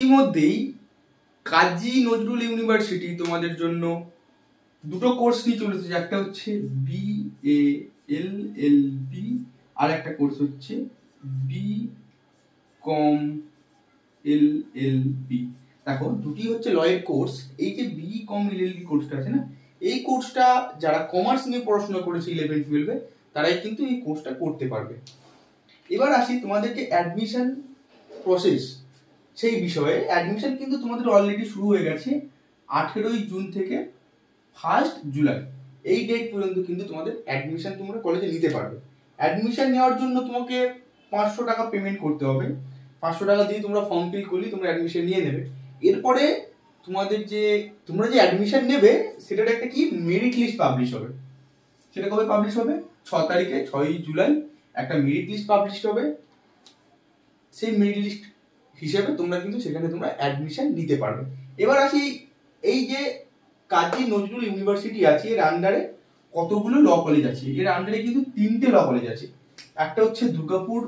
ইতিমধ্যেই কাজী নজরুল ইউনিভার্সিটি তোমাদের জন্য দুটো কোর্স নিয়ে চলেছে। একটা হচ্ছে BALLB আর একটা কোর্স হচ্ছে BCom LLB। দেখো, দুটি হচ্ছে লয়ের কোর্স। এই যে BCom LLB কোর্সটা আছে না, এই কোর্সটা যারা কমার্স নিয়ে পড়াশোনা করেছে 11-12-এ তারাই কিন্তু এই কোর্সটা করতে পারবে। এবার আসি তোমাদেরকে অ্যাডমিশন প্রসেস সেই বিষয়ে। অ্যাডমিশন কিন্তু তোমাদের অলরেডি শুরু হয়ে গেছে 18ই জুন থেকে 1 জুলাই। এই ডেট পর্যন্ত কিন্তু তোমাদের অ্যাডমিশন তোমরা কলেজে নিতে পারবে। অ্যাডমিশন নেওয়ার জন্য তোমাকে 500 টাকা পেমেন্ট করতে হবে। 500 টাকা দিয়ে তোমরা ফর্ম ফিল করলে তোমরা অ্যাডমিশন নিয়ে নেবে। এরপরে তোমরা যে অ্যাডমিশন নেবে সেটার একটা কি মেরিট লিস্ট পাবলিশ হবে। সেটা কবে পাবলিশ হবে? 6 তারিখে, 6ই জুলাই একটা মেরিট লিস্ট পাবলিশ হবে। সেই মেরিট লিস্ট হিসেবে তোমরা কিন্তু সেখানে তোমরা অ্যাডমিশন নিতে পারবে। এবার আসি, এই যে কাজী নজরুল ইউনিভার্সিটি আছে এর আন্ডারে কতগুলো ল কলেজ আছে। এর আন্ডারে কিন্তু 3টে ল কলেজ আছে। একটা হচ্ছে Durgapur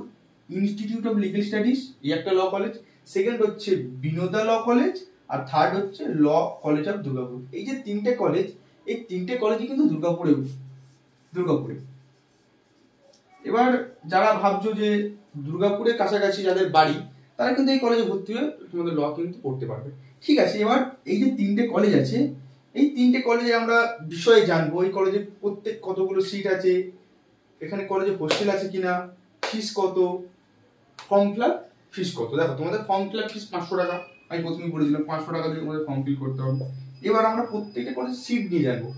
institute of legal studies, এই একটা ল কলেজ। সেকেন্ড হচ্ছে বিনোদা ল কলেজ, আর থার্ড হচ্ছে ল কলেজ অফ দুর্গাপুর। এই যে 3টে কলেজ, এই 3টে কলেজই কিন্তু দুর্গাপুরে। এবার যারা ভাবছো যে দুর্গাপুরের কাছাকাছি যাদের বাড়ি, তারা কিন্তু এই কলেজে ভর্তি হয়ে তোমাদের ল কিন্তু পড়তে পারবে। ঠিক আছে, এবার এই যে 3টে কলেজ আছে, এই 3টে কলেজে আমরা বিষয়ে জানবো। এই কলেজে প্রত্যেক কতগুলো সিট আছে, এখানে কলেজে হোস্টেল আছে কিনা, ফিস কত, ফর্ম ফিল আপ ফিস কত। দেখো, তোমাদের ফর্ম ফিল আপ ফিস 500 টাকা। আমি প্রথমেই বলেছিলাম 500 টাকা দিয়ে তোমাদের ফর্ম ফিল করতে হবে। এবার আমরা প্রত্যেকটা কলেজের সিট নিয়ে জানবো।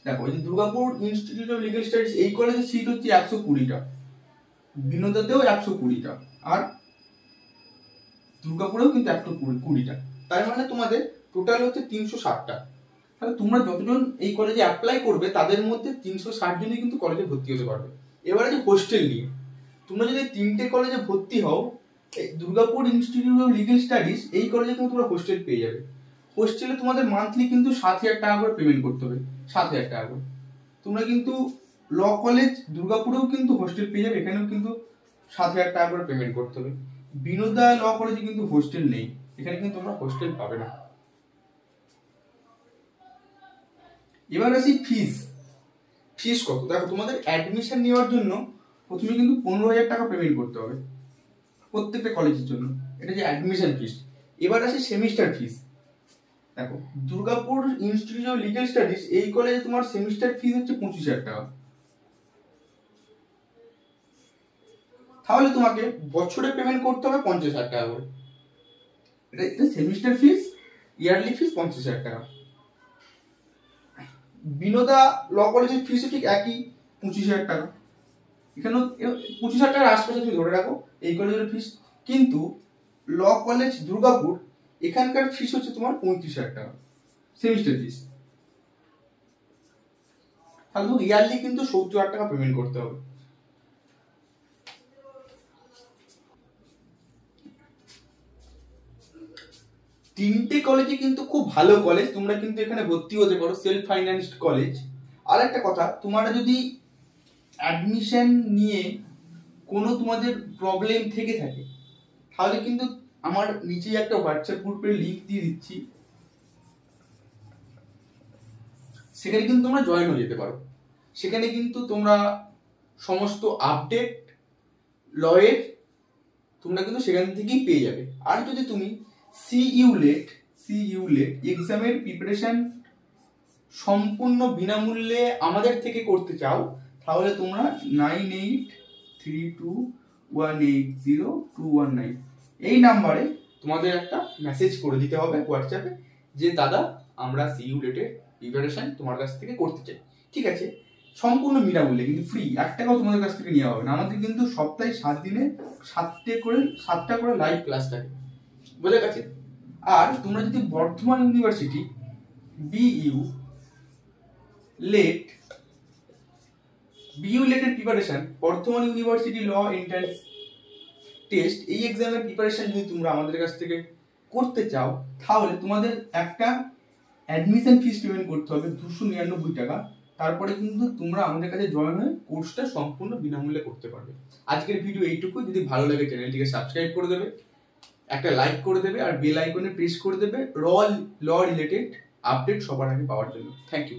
দেখো, এই যে Durgapur institute of legal studies, এই কলেজের সিট হচ্ছে 120টা, বিনোদাতেও 120টা, আর দুর্গাপুরেও কিন্তু 120টা। তার মানে তোমাদের টোটাল হচ্ছে 360টা। তাহলে তোমরা যতজন এই কলেজে অ্যাপ্লাই করবে তাদের মধ্যে 360 জনই কিন্তু কলেজে ভর্তি হতে পারবে। এবারে যে হোস্টেল নিয়ে, তোমরা যদি 3টে কলেজে ভর্তি হও, Durgapur institute of legal studies এই কলেজে কিন্তু তোমরা হোস্টেল পেয়ে যাবে। হোস্টেলে তোমাদের মান্থলি কিন্তু 7,000 টাকা করে পেমেন্ট করতে হবে, 7,000 টাকা করে। তোমরা কিন্তু ল কলেজ দুর্গাপুরেও কিন্তু হোস্টেল পেয়ে যাবে, এখানেও কিন্তু 7,000 টাকা করে পেমেন্ট করতে হবে। বিনোদা ল কলেজে কিন্তু হোস্টেল নেই, এখানে কিন্তু তোমরা হোস্টেল পাবে না। এবার আসি ফিস কত। দেখো, তোমাদের অ্যাডমিশন নেওয়ার জন্য প্রথমে কিন্তু 15,000 টাকা পেমেন্ট করতে হবে প্রত্যেকটা কলেজের জন্য। এটা যে অ্যাডমিশন ফিস। এবার আসি সেমিস্টার ফিস। দেখো, Durgapur institute of legal studies এই কলেজে তোমার সেমিস্টার ফিস হচ্ছে 25,000 টাকা। তাহলে তোমাকে বছরে পেমেন্ট করতে হবে 50,000 টাকা করে। এটা সেমিস্টার ফিস, ইয়ারলি ফিস 50,000 টাকা। বিনোদা ল কলেজের ফিসও ঠিক একই, 25,000 টাকা। এখানেও 25,000 টাকার আশপাশে তুমি ধরে রাখো এই কলেজের ফিস। কিন্তু ল কলেজ দুর্গাপুর এখানকার ফিস হচ্ছে তোমার 35,000 টাকা সেমিস্টার ফিস। তাহলে তোমাকে ইয়ারলি কিন্তু 70,000 টাকা পেমেন্ট করতে হবে। তিনটে কলেজে কিন্তু খুব ভালো কলেজ, তোমরা কিন্তু এখানে ভর্তি হতে পারো, সেলফ ফাইন্যান্সড কলেজ। আর একটা কথা, তোমরা যদি অ্যাডমিশন নিয়ে কোনো তোমাদের প্রবলেম থেকে থাকে, তাহলে কিন্তু আমার নিচে একটা হোয়াটসঅ্যাপ গ্রুপের লিংক দিয়ে দিচ্ছি, সেখানে কিন্তু তোমরা জয়েন হয়ে যেতে পারো। সেখানে কিন্তু তোমরা সমস্ত আপডেট লয়ের তোমরা কিন্তু সেখান থেকেই পেয়ে যাবে। আর যদি তুমি সিইউলেট এক্সামের প্রিপারেশন সম্পূর্ণ বিনামূল্যে আমাদের থেকে করতে চাও, তাহলে তোমরা 9832180219 এই নাম্বারে তোমাদের একটা মেসেজ করে দিতে হবে হোয়াটসঅ্যাপে যে দাদা, আমরা সিইউলেটের প্রিপারেশন তোমার কাছ থেকে করতে চাই। ঠিক আছে, সম্পূর্ণ বিনামূল্যে, কিন্তু ফ্রি, 1 টাকাও তোমাদের কাছ থেকে নেওয়া হবে না। আমাদের কিন্তু সপ্তাহে 7 দিনে 7টা করে লাইভ ক্লাস থাকে, বুঝে গেছে? আর তোমরা যদি বর্ধমান ইউনিভার্সিটি বিইউলেটের preparation, Burdwan university law entrance test, এই এক্সামের প্রিপারেশন যদি তোমরা আমাদের কাছ থেকে করতে চাও, তাহলে তোমাদের একটা অ্যাডমিশন ফিস পেমেন্ট করতে হবে 299 টাকা। তারপরে কিন্তু তোমরা আমাদের কাছে জয়েন হয়ে কোর্সটা সম্পূর্ণ বিনামূল্যে করতে পারবে। আজকের ভিডিও এইটুকু। যদি ভালো লাগে চ্যানেলটিকে সাবস্ক্রাইব করে দেবে। একটা লাইক করে দেবে আর বেল আইকনে প্রেস করে দেবে ল রিলেটেড আপডেট সবার আগে পাওয়ার জন্য। Thank you.